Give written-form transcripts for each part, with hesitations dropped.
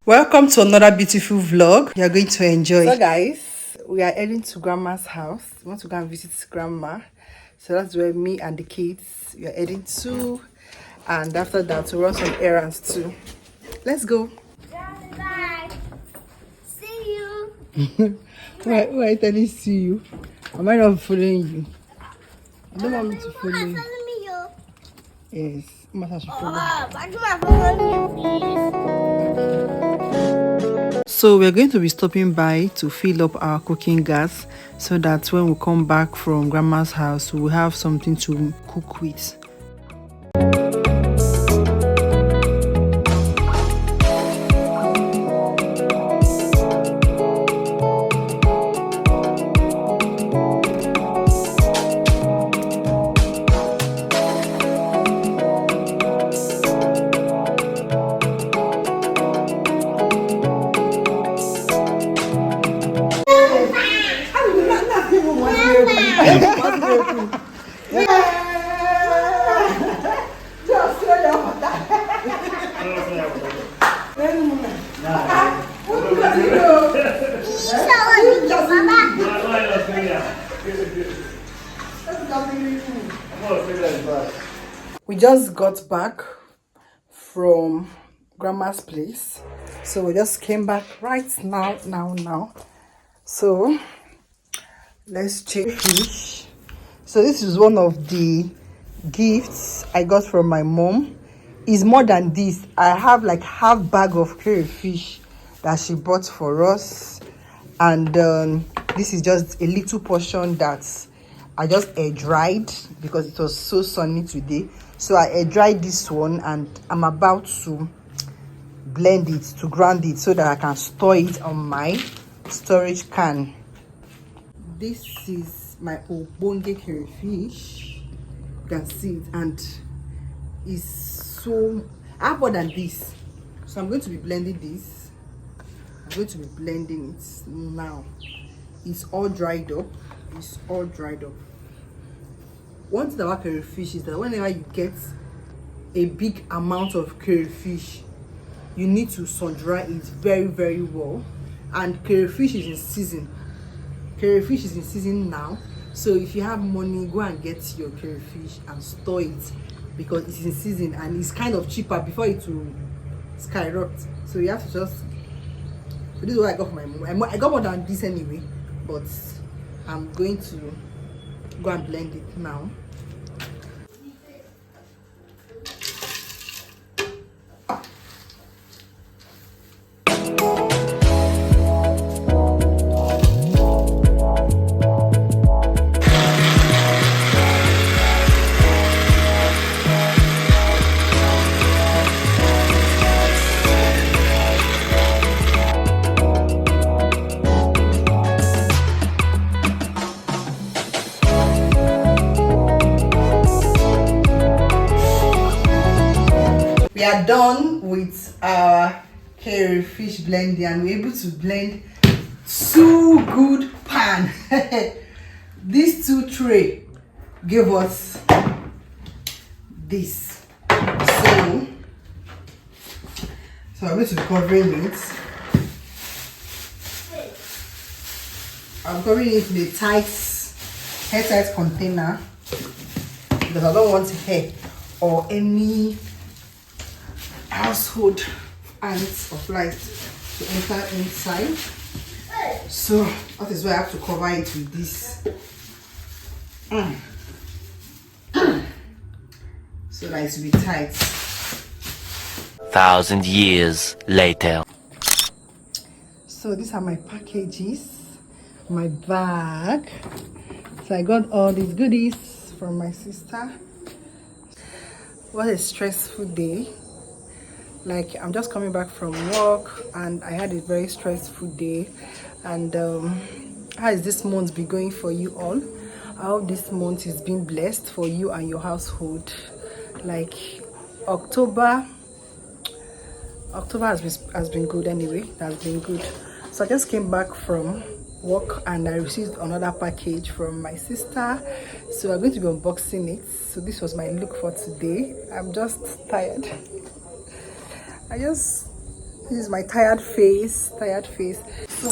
Welcome to another beautiful vlog. You are going to enjoy. So guys, we are heading to grandma's house. We want to go and visit grandma. So that's where me and the kids we are heading to. And after that, we'll run some errands too. Let's go. Bye. See you. Why are you telling see you? Am I not following you? You don't want me to follow you? Follow me, yo. Yes. Mama should follow. Why do I follow me, please? So we're going to be stopping by to fill up our cooking gas so that when we come back from grandma's house, we'll have something to cook with. We just got back from grandma's place, so we just came back right now. So let's check fish. So this is one of the gifts I got from my mom. It's more than this. I have like half bag of crayfish that she bought for us, and this is just a little portion that I just air dried because it was so sunny today. So I air dried this one, and I'm about to blend it, to grind it, so that I can store it on my storage can. This is my obonge crayfish. You can see it, and it's so, I have more than this. So I'm going to be blending this. I'm going to be blending it now. It's all dried up. It's all dried up. One thing about crayfish is that whenever you get a big amount of crayfish, you need to sun dry it very well. And crayfish is in season. Crayfish is in season now. So if you have money, go and get your crayfish and store it, because it's in season and it's kind of cheaper before it will skyrocket. So you have to just, so this is what I got for my mom. I got more than this anyway, but I'm going to go and blend it now. We are done with our crayfish blending, and we're able to blend 2 good pan. These 2 tray gave us this. So I'm going to be covering it. I'm covering it with a tight, airtight container because I don't want hair or any household ants or flies to enter inside. So that is why I have to cover it with this, so that it will be tight. 1,000 years later. So these are my packages, my bag. So I got all these goodies from my sister. What a stressful day. Like, I'm just coming back from work and I had a very stressful day. And how is this month be going for you all? I hope this month is being blessed for you and your household. Like, October has been good anyway. It has been good. So I just came back from work and I received another package from my sister, so I'm going to be unboxing it. So this was my look for today. I'm just tired. I just This is my tired face. So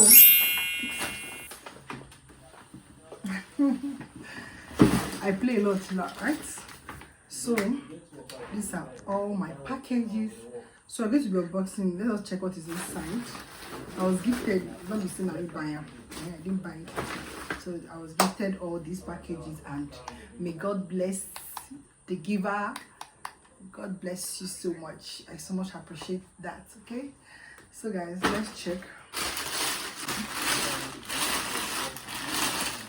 I play a lot, right? So these are all my packages. So I'm going to be unboxing. Let us check what is inside. I was gifted, not the same I didn't buy them. Yeah, I didn't buy it. So I was gifted all these packages, and may God bless the giver. God bless you so much. I so much appreciate that. Okay, so guys, let's check.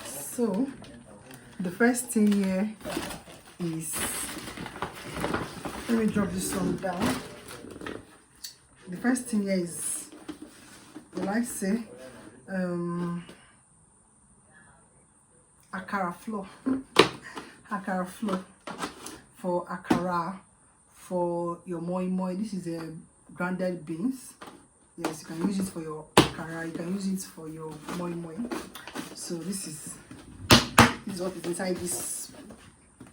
So the first thing here is, let me drop this one down. The first thing here is, will I say, akara flour. Akara flour for akara, for your moi moi. This is a grounded beans. Yes, you can use it for your akara, you can use it for your moi moi. So this is what is inside this.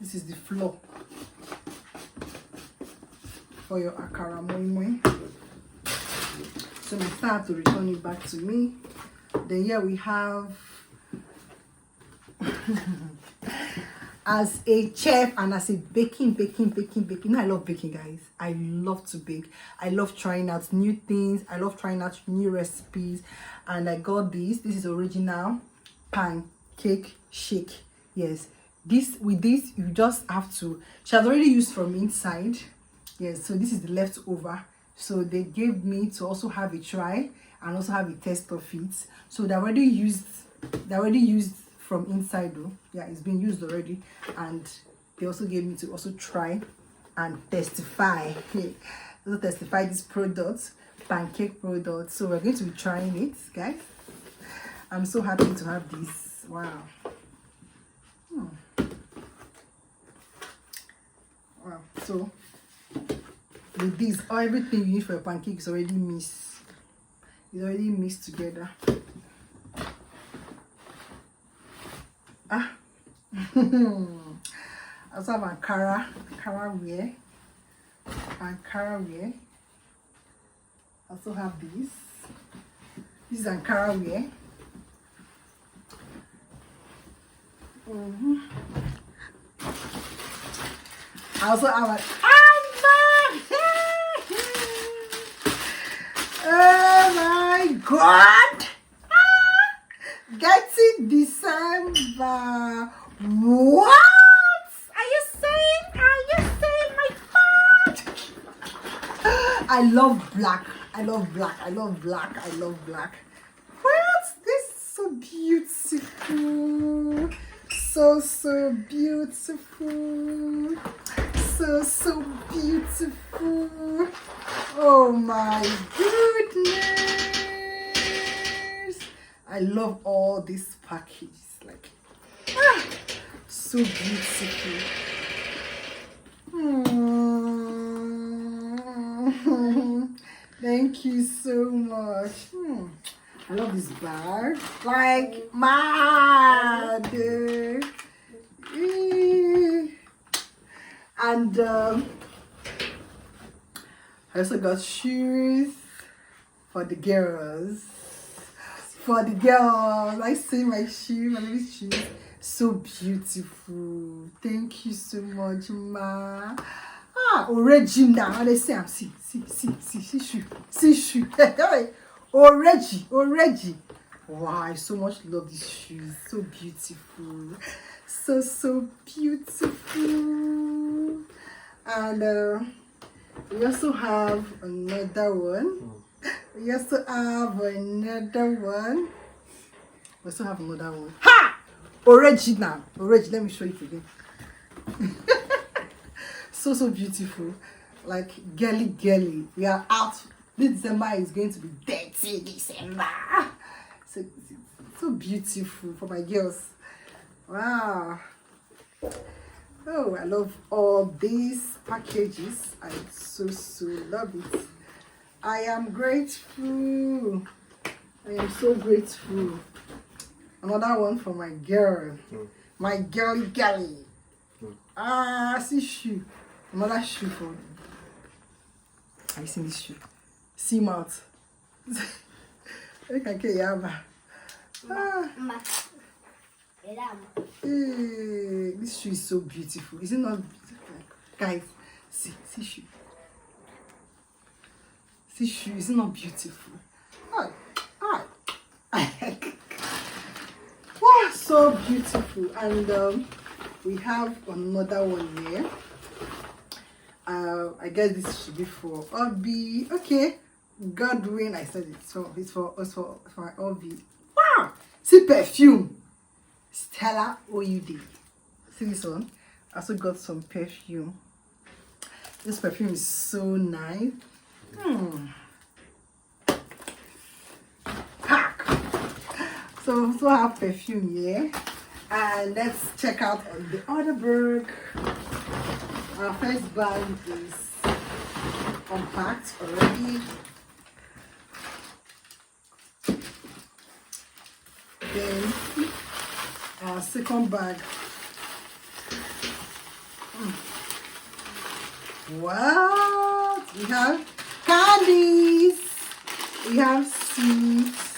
This is the flour for your akara moi moi. So my start to return it back to me. Then here we have as a chef and as a baking. I love baking, guys. I love to bake. I love trying out new things. I love trying out new recipes. And I got this. This is original pancake shake. Yes, this you just have to, she has already used from inside. Yes, so this is the leftover. So they gave me to also have a try and also have a test of it. So they already used from inside though. Yeah, it's been used already, and they also gave me to also try and testify. Also testify this product, pancake product. So we're going to be trying it, guys. I'm so happy to have this. Wow. Wow. So with this, everything you need for your pancake is already mixed. It's already mixed together. I also have Ankara wear. I also have this. This is Ankara wear. I also have an oh my God! Getting December. What are you saying? My God! I love black. What? This is so beautiful. So beautiful. So beautiful. Oh my goodness. I love all these packages. Like, so beautiful. Thank you so much. I love this bag. Like mad. And I also got shoes for the girls. I see my shoe, my baby shoes. So beautiful. Thank you so much, ma. Original. Let's see. See shoe. Already. Wow, I so much love these shoes. So beautiful. So beautiful. And we also have another one. Ha! Original. Let me show it again. So beautiful. Like girly. We are out. This December is going to be dirty December. So beautiful for my girls. Wow. Oh, I love all these packages. I so love it. I am grateful. I am so grateful. Another one for my girl. My girly. See shoe. Another shoe for me. Have you seen this shoe? See mouth. Okay, yeah. Ma. Eram. Hey, this shoe is so beautiful. Is it not? Guys, see shoe. See shoe. Is it not beautiful? Oh. Wow, so beautiful. And we have another one here. I guess this should be for Obi. Okay, Godwin. I said it's for my Obi. Wow, see perfume. Stella OUD. See this one? I also got some perfume. This perfume is so nice. Pack. So I have perfume here. And let's check out on the other bag. Our first bag is unpacked already. Then our second bag. What? We have candies. We have sweets.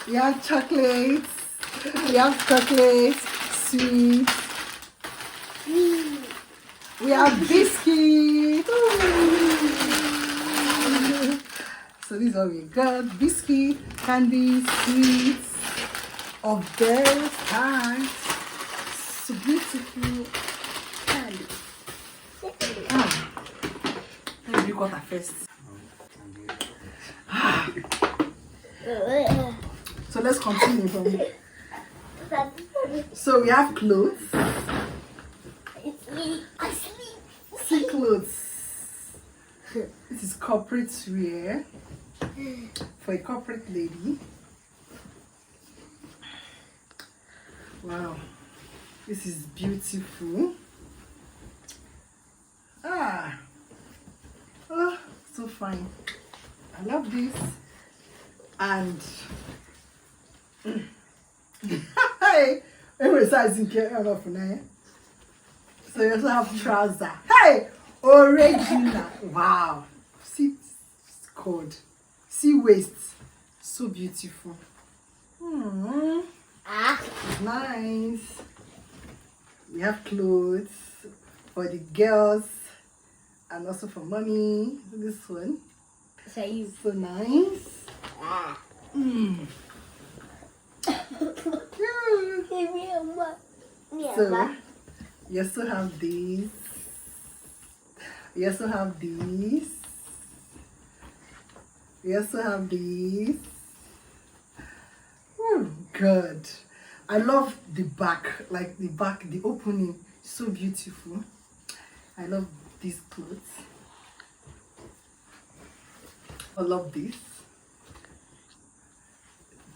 We have chocolates. We have chocolates, sweets. We have biscuits. So these are what we got: biscuit, candy, sweets of various kinds. So beautiful candy. Let me got that first. So let's continue from here. So we have clothes. See clothes. This is corporate wear for a corporate lady. Wow, this is beautiful. Oh, so fine. I love this. And hey, every size in care enough now. So you also have trouser. Hey, original. Wow. See cord. See waist. So beautiful. Nice. We have clothes for the girls and also for mommy. This one. So nice. So you also have these. You also have these. We also have these. Oh, good. I love the back, like the back, the opening, so beautiful. I love these clothes. I love this.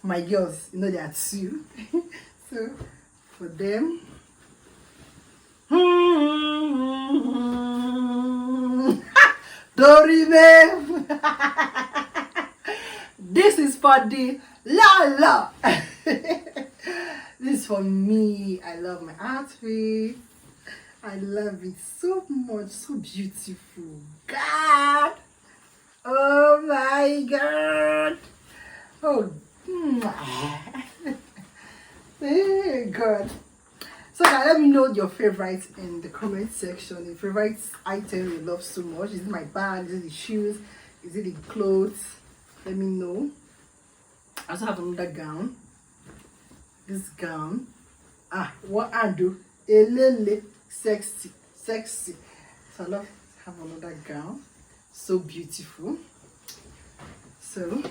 My girls, you know they are two. So for them. Don't remember. This is for the la. This is for me. I love my outfit. I love it so much. So beautiful. God. Oh my God. Oh. Hey, God. So guys, let me know your favorites in the comment section. Your favorite item you love so much. Is it my bag? Is it the shoes? Is it the clothes? Let me know. I also have another gown. This gown. What I do? A little sexy. So I love to have another gown. So beautiful. So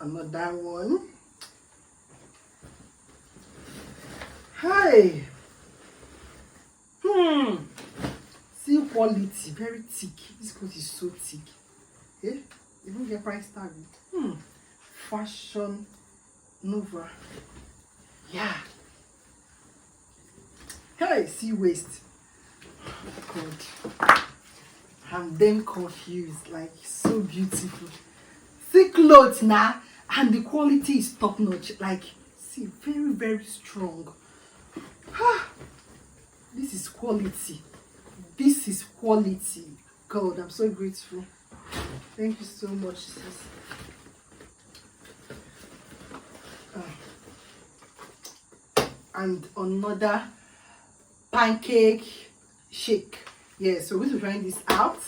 another one. Hi. See quality, very thick. This coat is so thick. Eh? Even get price tag. Fashion Nova. Yeah. Hey, see waist. God. I'm then confused. Like, so beautiful. See clothes now, and the quality is top notch. Like, see, very, very strong. This is quality. This is quality. God, I'm so grateful. Thank you so much, sis. And another pancake shake. Yeah, so we're going to try this out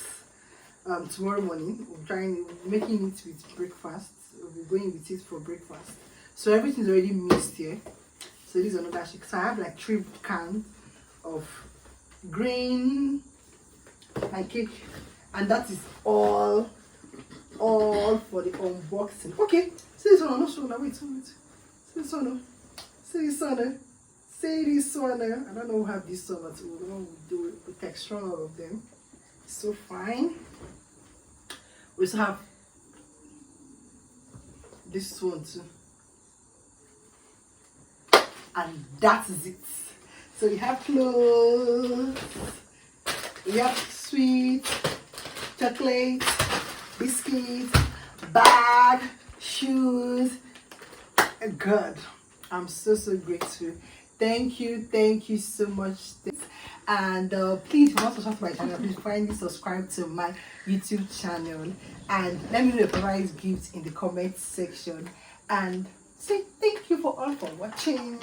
tomorrow morning. We're making it with breakfast. We'll be going with it for breakfast. So everything's already mixed here. So this is another shake. So I have like 3 cans of green pancake, and that is all for the unboxing. Okay, see this one. No, show now. Wait. See this one. See this one. See this one. I don't know who have this one, but we'll do the texture of them. It's so fine. We also have this one too, and that is it. So we have clothes, we have sweet, chocolate, biscuits, bag, shoes. God, I'm so grateful. Thank you so much. And please, if you want to subscribe to my channel, please kindly subscribe to my YouTube channel, and let me know your favorite gift in the comment section, and say thank you for all for watching.